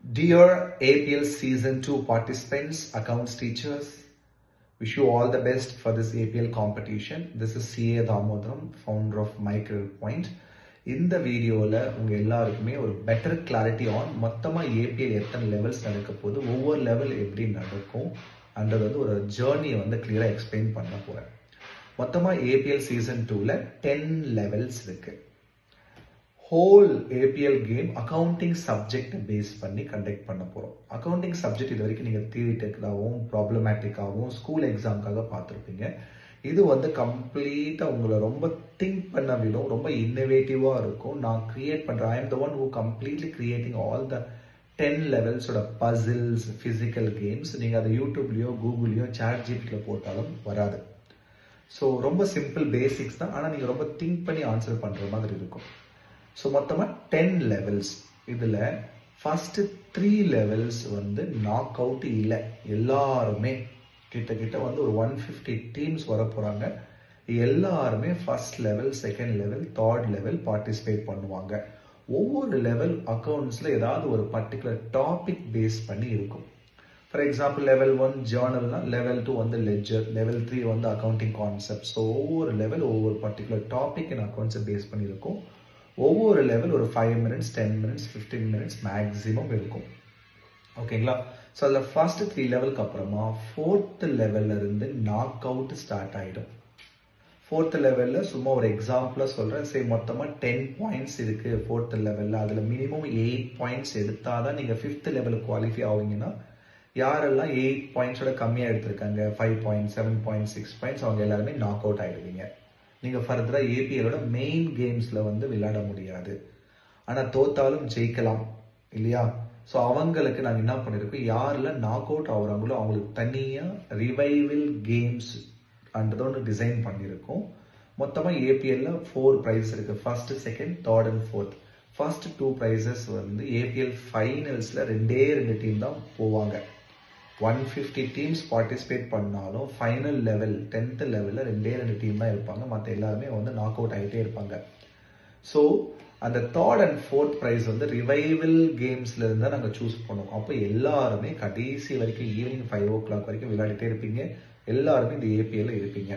Dear APL Season 2 participants, accounts teachers, wish you all the best for this APL competition. This is CA Damodaram, founder of MicroPoint. இந்த வீடியோவில் உங்கள் எல்லாருக்குமே ஒரு better clarity on மொத்தமாக APL எத்தனை levels நடக்க போகுது, ஒவ்வொரு லெவல் எப்படி நடக்கும் அன்றது ஒரு ஜேர்னியை கிளியராக எக்ஸ்பிளைன் பண்ண போகிறேன். மொத்தமாக ஏபிஎல் சீசன் 2ல் 10 லெவல்ஸ் இருக்குது. Whole APL game accounting subject base பண்ணி கண்டக்ட் பண்ண போகிறோம். அக்கௌண்டிங் சப்ஜெக்ட் இது வரைக்கும் நீங்கள் தியரிட்டிக்கலாகவும் ப்ராப்ளமேட்டிக்காகவும் ஸ்கூல் எக்ஸாமுக்காக பார்த்துருப்பீங்க. இது கம்ப்ளீட்டாக உங்களை ரொம்ப திங்க் பண்ண விடும், ரொம்ப இன்னோவேட்டிவாக இருக்கும். நான் கிரியேட் பண்ணுறேன். I am the one who completely creating all the 10 லெவல்ஸோட பசில்ஸ், ஃபிசிக்கல் கேம்ஸ். நீங்கள் அதை யூடியூப்லேயோ கூகுள்லேயோ சாட்ஜிபிட்டியில் போட்டாலும் வராது. ஸோ ரொம்ப சிம்பிள் பேசிக்ஸ் தான், ஆனால் நீங்கள் ரொம்ப திங்க் பண்ணி ஆன்சர் பண்ணுற மாதிரி இருக்கும். ஸோ மொத்தமாக 10 லெவல்ஸ். இதில் ஃபஸ்ட்டு 3 லெவல்ஸ் நாக் அவுட் இல்லை. எல்லாருமே கிட்ட ஒரு 150 டீம்ஸ் வர போகிறாங்க. எல்லாருமே first level, second level, third level participate பண்ணுவாங்க. ஒவ்வொரு லெவல் அக்கௌண்ட்ஸில் ஏதாவது ஒரு பர்டிகுலர் டாபிக் பேஸ் பண்ணி இருக்கும். ஃபார் எக்ஸாம்பிள் லெவல் 1 ஜேர்னல்னா, level 2 ledger, level 3 accounting concept. So ஒவ்வொரு லெவல் ஒவ்வொரு பர்டிகுலர் டாபிக் இன் அக்கௌண்ட்ஸை பேஸ் பண்ணி இருக்கும். ஒவ்வொரு லெவல் ஒரு 5 மினிட்ஸ், 10 மினிட்ஸ், 15 மினிட்ஸ் மேக்ஸிமம் இருக்கும். ஓகேங்களா? ஸோ அதில் ஃபர்ஸ்ட் 3 லெவலுக்கு அப்புறமா 4th லெவல்ல இருந்து நாக் அவுட் ஸ்டார்ட் ஆகிடும். 4th லெவலில் சும்மா ஒரு எக்ஸாம்பிளாக சொல்கிறேன். சரி, மொத்தமாக 10 பாயிண்ட்ஸ் இருக்குது 4th லெவலில். அதில் மினிமம் 8 பாயிண்ட்ஸ் எடுத்தால் தான் நீங்கள் 5th லெவலுக்கு குவாலிஃபை ஆவீங்கன்னா, யாரெல்லாம் 8 பாயிண்ட்ஸோட கம்மியாக எடுத்திருக்காங்க, 5 பாயிண்ட்ஸ், 7 பாயிண்ட்ஸ், 6 பாயிண்ட்ஸ், அவங்க எல்லாருமே நாக் அவுட் ஆகிடுவீங்க. நீங்கள் ஃபர்தராக ஏபிஎலோட மெயின் கேம்ஸில் விளையாட முடியாது. ஆனால் தோத்தாலும் ஜெயிக்கலாம் இல்லையா? ஸோ அவங்களுக்கு நாங்கள் என்ன பண்ணியிருக்கோம், யாரெல்லாம் நாக் அவுட் ஆகுறாங்களோ அவங்களுக்கு தனியாக ரிவைவல் கேம்ஸ் அன்றதை டிசைன் பண்ணியிருக்கோம். மொத்தமாக ஏபிஎல்ல 4 ப்ரைஸ் இருக்குது. First, second, third and fourth. First 2 prizes APL ஃபைனல்ஸில் 2 டீம் தான் போவாங்க. 150 டீம்ஸ் பார்ட்டிசிபேட் பண்ணாலும் ஃபைனல் லெவல் 10th லெவலில் 2 டீம் தான் இருப்பாங்க. மற்ற எல்லாருமே நாக் அவுட் ஆகிட்டே இருப்பாங்க. ஸோ அந்த third and fourth prize revival கேம்ஸ்ல இருந்தா நாங்கள் சூஸ் பண்ணுவோம். அப்போ எல்லாருமே கடைசி வரைக்கும் ஈவினிங் 5 o'clock வரைக்கும் விளையாடிட்டே இருப்பீங்க. எல்லாருமே இந்த ஏபிஎல்ல இருப்பீங்க.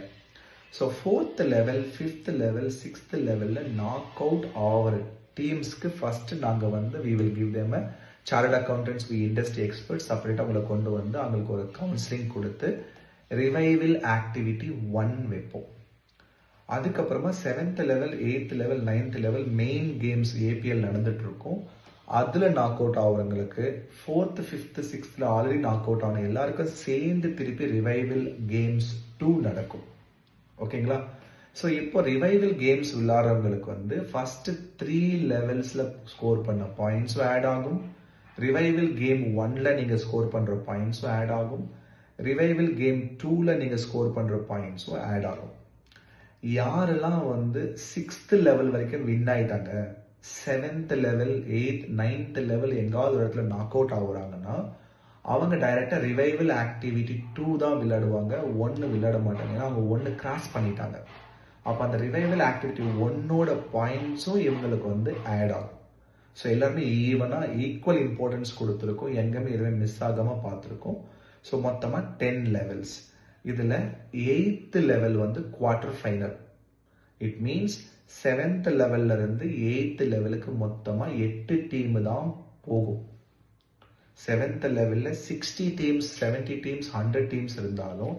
So 4th level, 5th level, 6th லெவலில் நாக் அவுட் ஆகிற டீம்ஸ்க்கு ஃபர்ஸ்ட் நாங்கள் we will give them a chartered accountants, industry experts செப்பரேட்டாக அவங்களை கொண்டு அவங்களுக்கு ஒரு கவுன்சிலிங் கொடுத்து ரிவைவல் ஆக்டிவிட்டி 1 வைப்போம். அதுக்கப்புறமா 7th level, 8th level, 9th level main games APL நடந்துட்டு இருக்கும். அதில் நாக் அவுட் ஆகுறவங்களுக்கு 4th, 5th, 6th already knock out ஆன எல்லாருக்கும் சேர்ந்து திருப்பி ரிவைவல் கேம்ஸ் 2 நடக்கும். ஓகேங்களா? ஸோ இப்போ ரிவைவல் கேம்ஸ் விளையாடுறவங்களுக்கு ஃபர்ஸ்ட் 3 லெவல்ஸில் ஸ்கோர் பண்ண பாயிண்ட்ஸும் ஆட் ஆகும். ரிவைவல் கேம் 1ல நீங்கள் ஸ்கோர் பண்ணுற பாயிண்ட்ஸும் ஆட் ஆகும். ரிவைவல் கேம் 2ல நீங்கள் ஸ்கோர் பண்ணுற பாயிண்ட்ஸும் ஆட் ஆகும். யாரெல்லாம் 6th லெவல் வரைக்கும் வின் ஆயிட்டாங்க, 7th level, 8th, 9th level எங்காவது ஒரு இடத்துல நாக் அவுட் ஆகுறாங்கன்னா அவங்க டைரக்டா ரிவைவல் ஆக்டிவிட்டி 2 தான் விளையாடுவாங்க. 1 விளையாட மாட்டாங்க. ஏன்னா அவங்க 1 கிராஸ் பண்ணிட்டாங்க. அப்போ அந்த ரிவைவல் ஆக்டிவிட்டி 1ஓட பாயிண்ட்ஸும் இவங்களுக்கு ஆட் ஆகும். ஸோ எல்லாருமே ஈவனாக ஈக்குவல் இம்பார்ட்டன்ஸ் கொடுத்துருக்கோம். எங்கேயுமே எதுவுமே மிஸ் ஆகாமல் பார்த்துருக்கோம். ஸோ மொத்தமாக 10 லெவல்ஸ். இதில் 8th level quarter final. It means 7th லெவல்ல இருந்து 8th லெவலுக்கு மொத்தமாக 8 டீம் தான் போகும். 7th லெவலில் 60 டீம்ஸ், 70 டீம்ஸ், 100 டீம்ஸ் இருந்தாலும்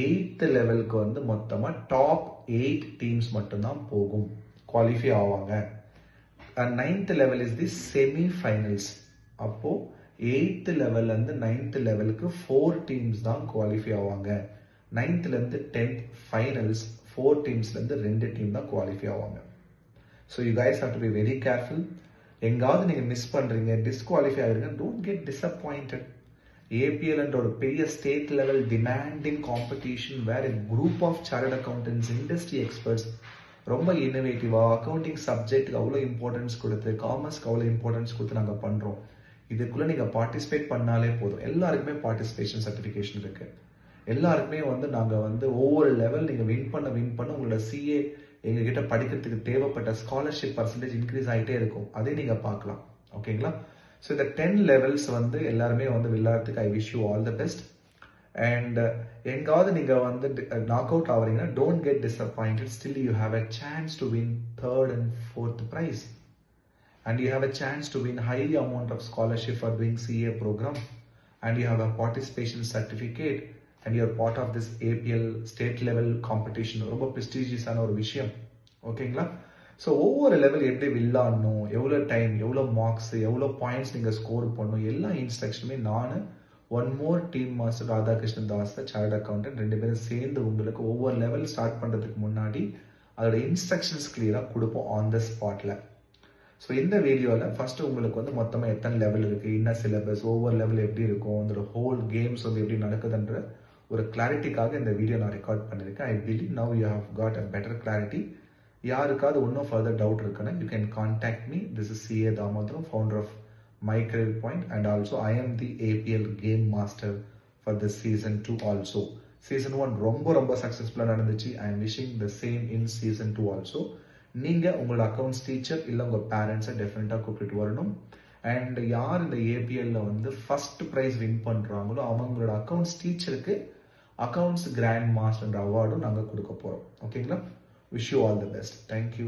8th லெவலுக்கு மொத்தமாக டாப் 8 டீம்ஸ் மட்டும்தான் போகும், குவாலிஃபை ஆவாங்க. 9th level is the semi finals. அப்போ 8th லெவல்ல இருந்து 9th லெவலுக்கு 4 டீம்ஸ் தான் குவாலிஃபை ஆவாங்க. 9th இருந்து 10th ஃபைனல்ஸ் 4 டீம்ஸ்ல இருந்து 2 டீம் தான் குவாலிஃபை ஆவாங்க. So you guys have to be very careful. எங்காவது நீங்க மிஸ் பண்றீங்க, டிஸ்குவாலிஃபை ஆகிறீங்க, டோன்ட் கெட் டிசப்பாயிண்டட். ஏபிஎல் என்ற ஒரு பெரிய state level demanding competition where group of chartered accountants, industry experts ரொம்ப இன்னோவேட்டிவாக அக்கௌண்டிங் சப்ஜெக்ட்டுக்கு அவ்வளோ இம்பார்ட்டன்ஸ் கொடுத்து, காமர்ஸ்க்கு அவ்வளோ இம்பார்ட்டன்ஸ் கொடுத்து நாங்கள் பண்ணுறோம். இதுக்குள்ளே நீங்கள் பார்ட்டிசிபேட் பண்ணாலே போதும். எல்லாருக்குமே பார்ட்டிசிபேஷன் சர்டிஃபிகேஷன் இருக்குது. எல்லாருக்குமே நாங்கள் ஒவ்வொரு லெவல் நீங்கள் வின் பண்ண உங்களோட சிஏ எங்ககிட்ட படிக்கிறதுக்கு தேவைப்பட்ட ஸ்காலர்ஷிப் பர்சன்டேஜ் இன்க்ரீஸ் ஆகிட்டே இருக்கும். அதே நீங்கள் பார்க்கலாம். ஓகேங்களா? ஸோ இந்த 10 லெவல்ஸ் வந்து எல்லாருமே வந்து விளையாடுறதுக்கு I wish you all the best. And எங்காவது நீங்கள் வந்து நாக் அவுட் ஆகிறீங்கன்னா don't get disappointed. Still you have a chance to win 3rd and 4th prize. And you have a chance to win high amount of scholarship for doing CA program, and you have a participation certificate, and you are part of this APL state level competition. ரொம்ப prestigious-ஆன ஒரு விஷயம். ஓகேங்களா? So ஒவ்வொரு level எப்படி விளையாடணும், எவ்வளோ time, எவ்வளோ marks, எவ்வளோ பாயிண்ட்ஸ் நீங்கள் ஸ்கோர் பண்ணணும், எல்லா இன்ஸ்ட்ரக்ஷனுமே நான் one more team master Radhakrishnan Das chart accountant 2 பேரும் சேர்ந்து உங்களுக்கு ஒவ்வொரு லெவல் ஸ்டார்ட் பண்ணுறதுக்கு முன்னாடி அதோட இன்ஸ்ட்ரக்ஷன்ஸ் கிளியராக கொடுப்போம் ஆன் த ஸ்பாட்டில். ஸோ இந்த வீடியோவில் ஃபஸ்ட்டு உங்களுக்கு வந்து மொத்தமாக எத்தனை லெவல் இருக்குது, என்ன சிலபஸ், ஒவ்வொரு லெவல் எப்படி இருக்கும், அதோட ஹோல் கேம்ஸ் வந்து எப்படி நடக்குதுன்ற ஒரு கிளாரிட்டிக்காக இந்த வீடியோ நான் ரெக்கார்ட் பண்ணியிருக்கேன். I believe now you have got a better clarity. யாருக்காவது இன்னும் ஃபர்தர் டவுட் இருக்குன்னா you can contact me. This is CA Damodaram, founder of my career point, and also I am the APL game master for this season 2 also. Season 1 ரொம்ப சக்ஸஸ்ஃபுல்லாக நடந்துச்சு. I am wishing the same in season 2 also. நீங்கள் உங்களோட accounts teacher இல்லை உங்கள் பேரண்ட்ஸை டெஃபினட்டாக கூப்பிட்டு வரணும். அண்ட் யார் இந்த APLல வந்து ஃபர்ஸ்ட் ப்ரைஸ் வின் பண்ணுறாங்களோ அவங்களோட அக்கௌண்ட்ஸ் டீச்சருக்கு அக்கௌண்ட்ஸ் கிராண்ட் மாஸ்டர் அவார்டும் நாங்கள் கொடுக்க போகிறோம். ஓகேங்களா? Wish you all the best. Thank you.